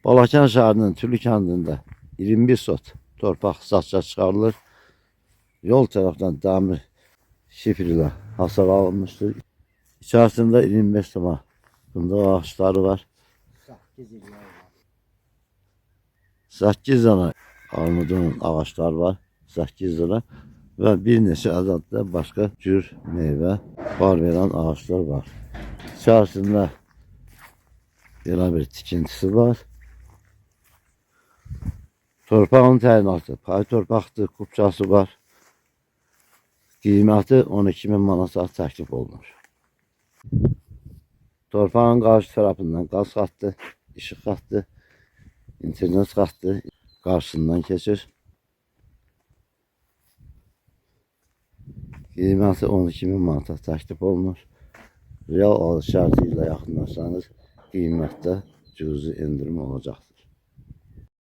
Balakən şəhərinin Tülü kəndində 21 sot torpaq satışa çıxarılır. Yol tərəfdən dəmir şifr ilə hasar alınmışdır. İçərisində 25 toma fındıq ağaçları var. 8 dənə armudun ağaçları var. 8 dənə və bir neçə ədəd də başqa cür meyvə var verən ağaçlar var. İçərisində belə bir tikintisi var. Torpağın təyinatı pay torpaqdır, kupçası var. Qiyməti 12.000 manata təklif olunur. Torpağın qarşı tərəfindən qaz xətti, işıq xətti, internet xətti qarşısından keçir. Qiyməti 12.000 manata təklif olunur. Real alış şərti ilə yaxınlaşsanız qiymətdə cüzi endirim olacaqdır.